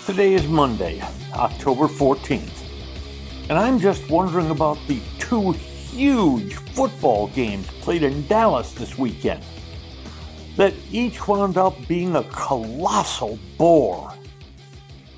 Today is Monday, October 14th, and I'm just wondering about the two huge football games played in Dallas this weekend that each wound up being a colossal bore.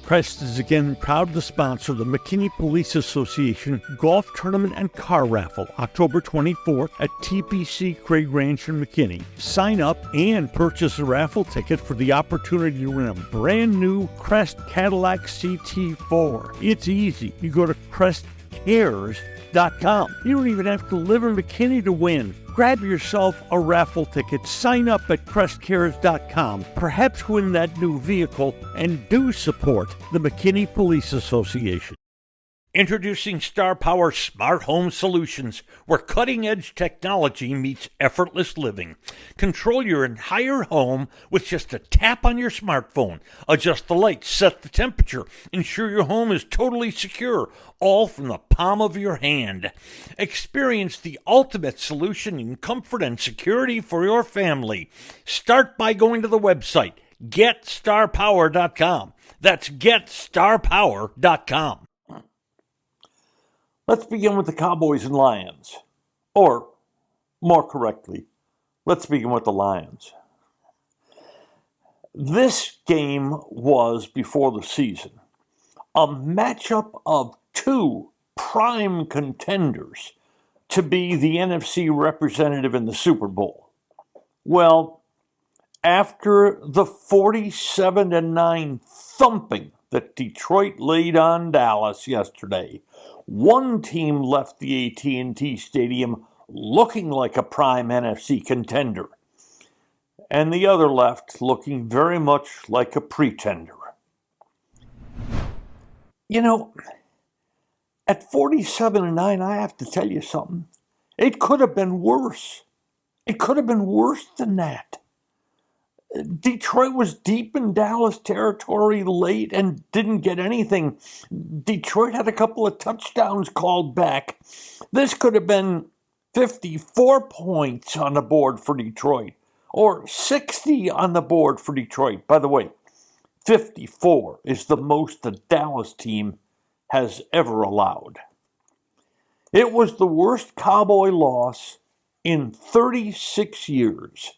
Crest is again proud to sponsor the McKinney Police Association Golf Tournament and Car Raffle, October 24th at TPC Craig Ranch in McKinney. Sign up and purchase a raffle ticket for the opportunity to win a brand new Crest Cadillac CT4. It's easy. You go to CrestCares.com. You don't even have to live in McKinney to win. Grab yourself a raffle ticket, sign up at CrestCares.com, perhaps win that new vehicle, and do support the McKinney Police Association. Introducing Star Power Smart Home Solutions, where cutting-edge technology meets effortless living. Control your entire home with just a tap on your smartphone. Adjust the lights, set the temperature, ensure your home is totally secure, all from the palm of your hand. Experience the ultimate solution in comfort and security for your family. Start by going to the website, GetStarPower.com. That's GetStarPower.com. Let's begin with the Cowboys and Lions. Or, more correctly, let's begin with the Lions. This game was, before the season, a matchup of two prime contenders to be the NFC representative in the Super Bowl. Well, after the 47-9 thumping that Detroit laid on Dallas yesterday, one team left the AT&T Stadium looking like a prime NFC contender, and the other left looking very much like a pretender. You know, at 47-9, I have to tell you something. It could have been worse. It could have been worse than that. Detroit was deep in Dallas territory late and didn't get anything. Detroit had a couple of touchdowns called back. This could have been 54 points on the board for Detroit, or 60 on the board for Detroit. By the way, 54 is the most the Dallas team has ever allowed. It was the worst Cowboy loss in 36 years.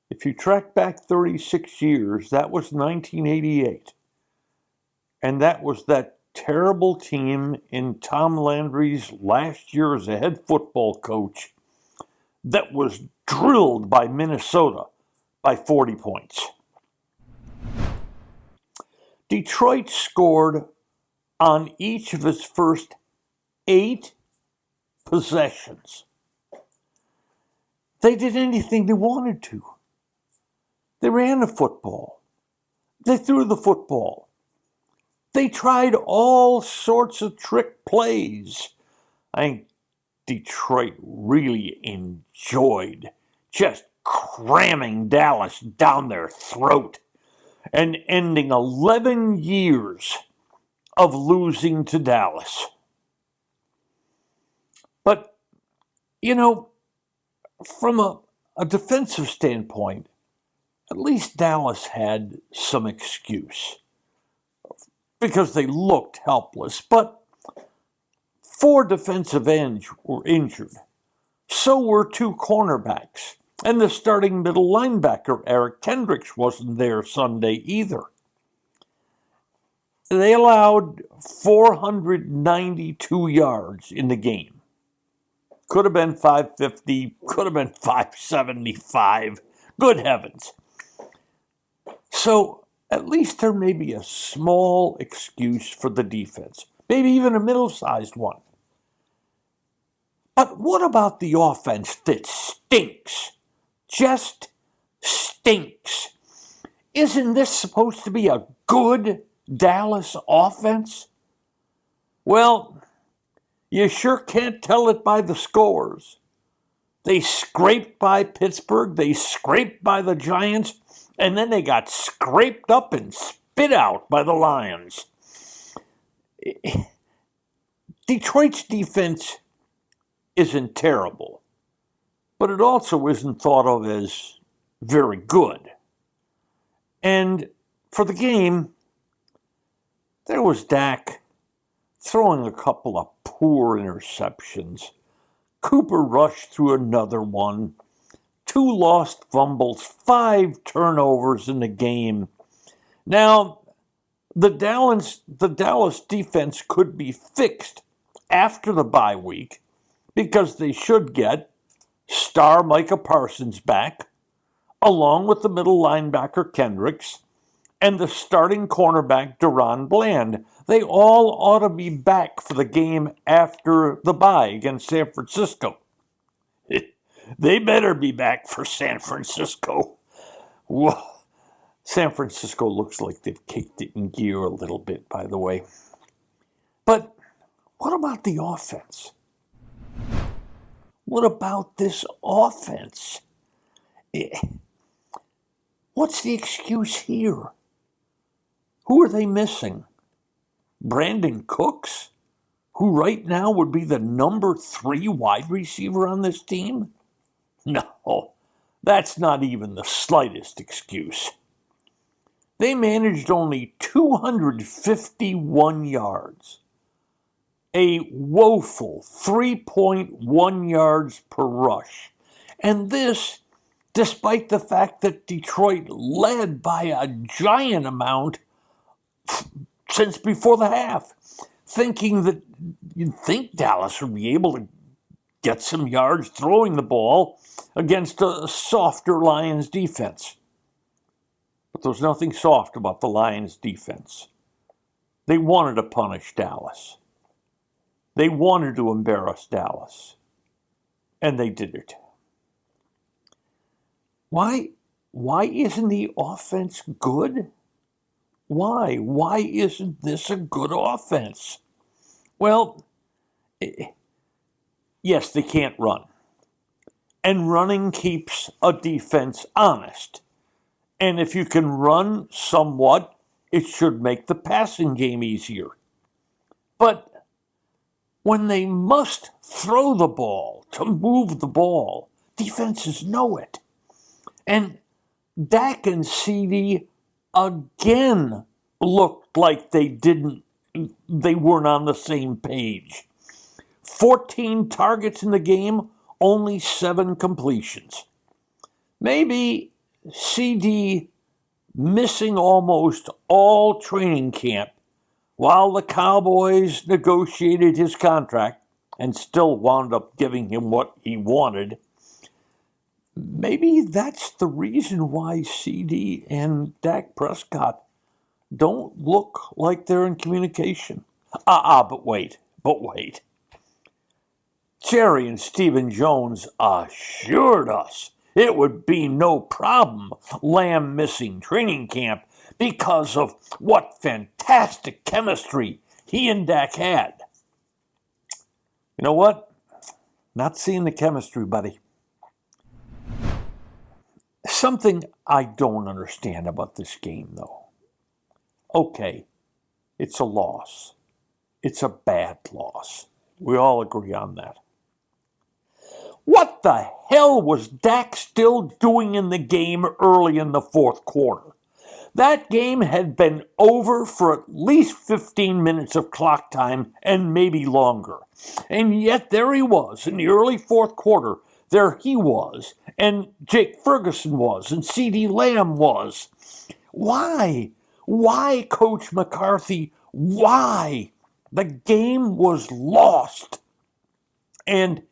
If you track back 36 years, that was 1988. And that was that terrible team in Tom Landry's last year as a head football coach that was drilled by Minnesota by 40 points. Detroit scored on each of its first 8 possessions. They did anything they wanted to. They ran the football. They threw the football. They tried all sorts of trick plays. I think Detroit really enjoyed just cramming Dallas down their throat and ending 11 years of losing to Dallas. But, you know, from a defensive standpoint, at least Dallas had some excuse because they looked helpless. But 4 defensive ends were injured. So were 2 cornerbacks. And the starting middle linebacker, Eric Kendricks, wasn't there Sunday either. They allowed 492 yards in the game. Could have been 550, could have been 575. Good heavens. So at least there may be a small excuse for the defense, maybe even a middle-sized one. But what about the offense that stinks? Just stinks. Isn't this supposed to be a good Dallas offense? Well, you sure can't tell it by the scores. They scraped by Pittsburgh, they scraped by the Giants, and then they got scraped up and spit out by the Lions. Detroit's defense isn't terrible, but it also isn't thought of as very good. And for the game, there was Dak throwing a couple of poor interceptions. Cooper Rush threw another one. 2 lost fumbles, 5 turnovers in the game. Now, the Dallas defense could be fixed after the bye week because they should get star Micah Parsons back, along with the middle linebacker Kendricks and the starting cornerback Deron Bland. They all ought to be back for the game after the bye against San Francisco. They better be back for San Francisco. Whoa. San Francisco looks like they've kicked it in gear a little bit, by the way. But what about the offense? What about this offense? What's the excuse here? Who are they missing? Brandon Cooks, who right now would be the number 3 wide receiver on this team? No, that's not even the slightest excuse. They managed only 251 yards, a woeful 3.1 yards per rush. And this, despite the fact that Detroit led by a giant amount since before the half, thinking that you'd think Dallas would be able to get some yards throwing the ball against a softer Lions defense. But there was nothing soft about the Lions defense. They wanted to punish Dallas. They wanted to embarrass Dallas. And they did it. Why isn't the offense good? Why? Why isn't this a good offense? Well, yes, they can't run. And running keeps a defense honest. And if you can run somewhat, it should make the passing game easier. But when they must throw the ball to move the ball, defenses know it. And Dak and CD again looked like they weren't on the same page. 14 targets in the game, only 7 completions. Maybe CD missing almost all training camp while the Cowboys negotiated his contract and still wound up giving him what he wanted. Maybe that's the reason why CD and Dak Prescott don't look like they're in communication. But wait. Jerry and Stephen Jones assured us it would be no problem Lamb missing training camp because of what fantastic chemistry he and Dak had. You know what? Not seeing the chemistry, buddy. Something I don't understand about this game, though. Okay, it's a loss. It's a bad loss. We all agree on that. What the hell was Dak still doing in the game early in the fourth quarter? That game had been over for at least 15 minutes of clock time and maybe longer. And yet there he was in the early fourth quarter. There he was, and Jake Ferguson was, and C.D. Lamb was. Why? Why, Coach McCarthy? Why? The game was lost. And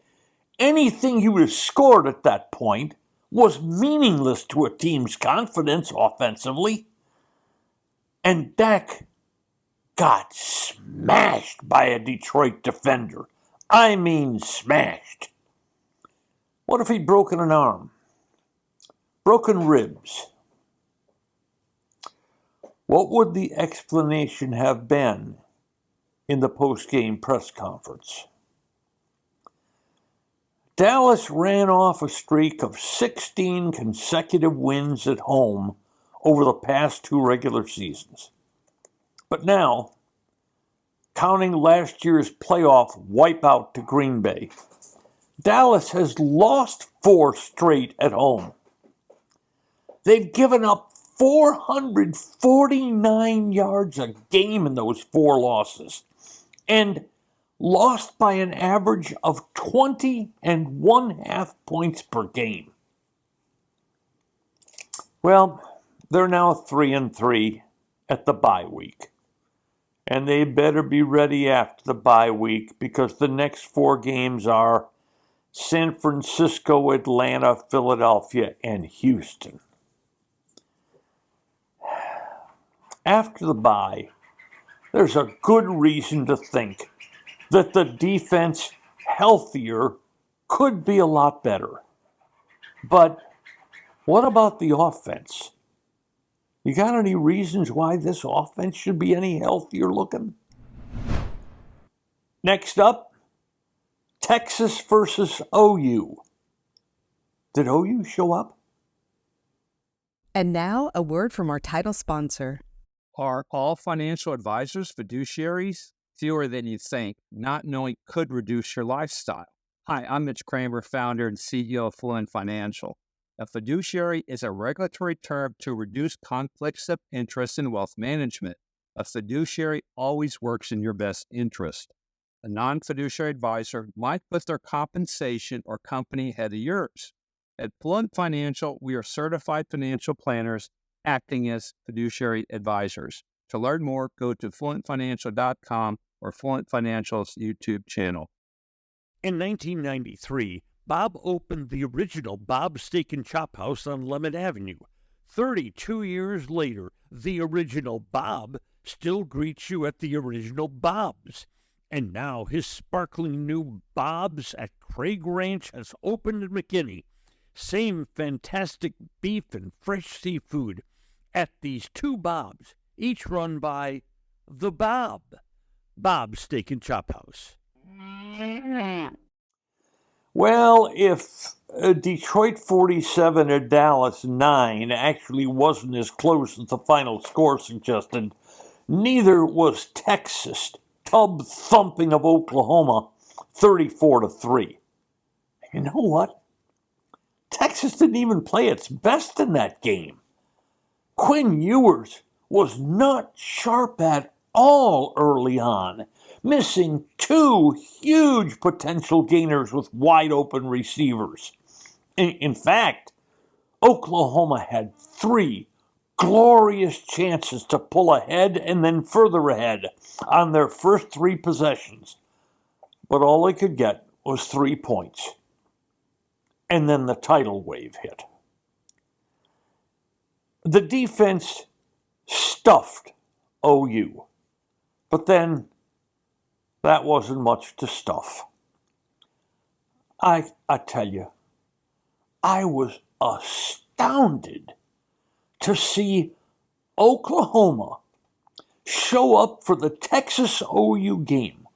anything you would have scored at that point was meaningless to a team's confidence offensively. And Dak got smashed by a Detroit defender. I mean smashed. What if he'd broken an arm? Broken ribs? What would the explanation have been in the post-game press conference? Dallas ran off a streak of 16 consecutive wins at home over the past 2 regular seasons. But now, counting last year's playoff wipeout to Green Bay, Dallas has lost 4 straight at home. They've given up 449 yards a game in those 4 losses, and lost by an average of 20.5 points per game. Well, they're now 3-3 at the bye week. And they better be ready after the bye week, because the next 4 games are San Francisco, Atlanta, Philadelphia, and Houston. After the bye, there's a good reason to think that the defense, healthier, could be a lot better. But what about the offense? You got any reasons why this offense should be any healthier looking? Next up, Texas versus OU. Did OU show up? And now a word from our title sponsor. Are all financial advisors fiduciaries? Fewer than you think. Not knowing could reduce your lifestyle. Hi, I'm Mitch Kramer, founder and CEO of Fluent Financial. A fiduciary is a regulatory term to reduce conflicts of interest in wealth management. A fiduciary always works in your best interest. A non-fiduciary advisor might put their compensation or company ahead of yours. At Fluent Financial, we are certified financial planners acting as fiduciary advisors. To learn more, go to fluentfinancial.com or Fluent Financial's YouTube channel. In 1993, Bob opened the original Bob's Steak and Chop House on Lemon Avenue. 32 years later, the original Bob still greets you at the original Bob's. And now his sparkling new Bob's at Craig Ranch has opened in McKinney. Same fantastic beef and fresh seafood at these 2 Bob's, each run by the Bob's Steak and Chop House. Well, if Detroit 47 or Dallas 9 actually wasn't as close as the final score suggested, neither was Texas tub thumping of Oklahoma 34-3. You know what? Texas didn't even play its best in that game. Quinn Ewers was not sharp at all early on, missing 2 huge potential gainers with wide open receivers. In fact, Oklahoma had 3 glorious chances to pull ahead and then further ahead on their first 3 possessions, but all they could get was 3 points. And then the tidal wave hit. The defense stuffed OU, but then that wasn't much to stuff. I tell you, I was astounded to see Oklahoma show up for the Texas OU game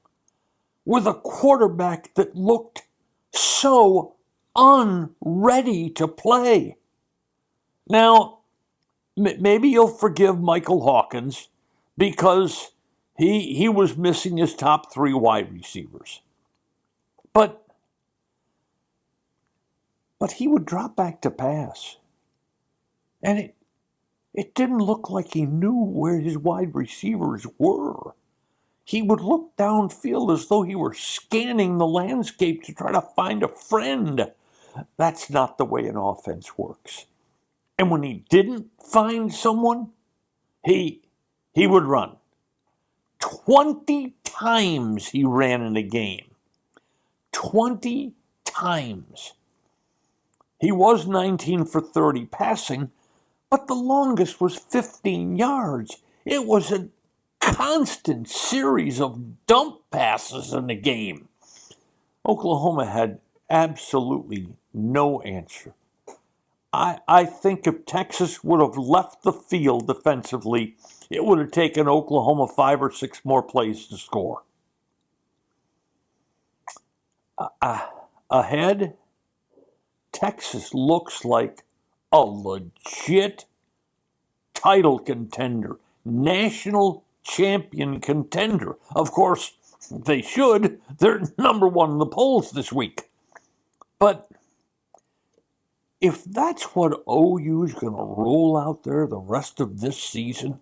with a quarterback that looked so unready to play. Now, maybe you'll forgive Michael Hawkins because he was missing his top 3 wide receivers. But he would drop back to pass. And it didn't look like he knew where his wide receivers were. He would look downfield as though he were scanning the landscape to try to find a friend. That's not the way an offense works. And when he didn't find someone, he would run. 20 times he ran in a game. 20 times. He was 19 for 30 passing, but the longest was 15 yards. It was a constant series of dump passes in the game. Oklahoma had absolutely no answer. I think if Texas would have left the field defensively, it would have taken Oklahoma 5 or 6 more plays to score. Ahead, Texas looks like a legit title contender, national champion contender. Of course, they should. They're number 1 in the polls this week. But if that's what OU's going to roll out there the rest of this season,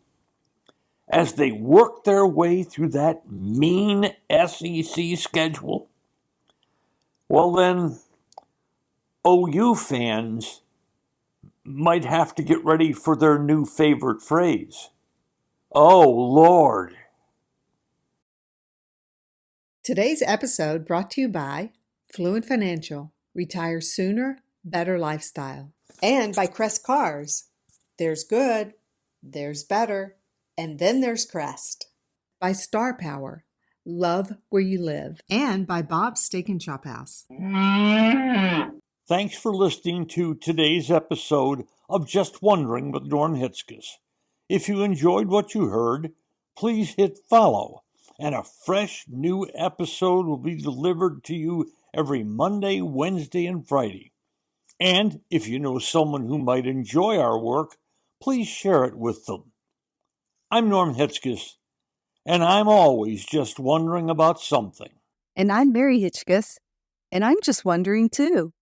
as they work their way through that mean SEC schedule, well then, OU fans might have to get ready for their new favorite phrase. Oh, Lord. Today's episode brought to you by Fluent Financial, Retire Sooner, Better Lifestyle, and by Crest Cars. There's good, there's better, and then there's Crest. By Star Power, love where you live, and by Bob's Steak and Chop House. Thanks for listening to today's episode of Just Wondering with Norm Hitzges. If you enjoyed what you heard, please hit follow, and a fresh new episode will be delivered to you every Monday, Wednesday, and Friday. And if you know someone who might enjoy our work, please share it with them. I'm Norm Hitzges, and I'm always just wondering about something. And I'm Mary Hitchkus, and I'm just wondering too.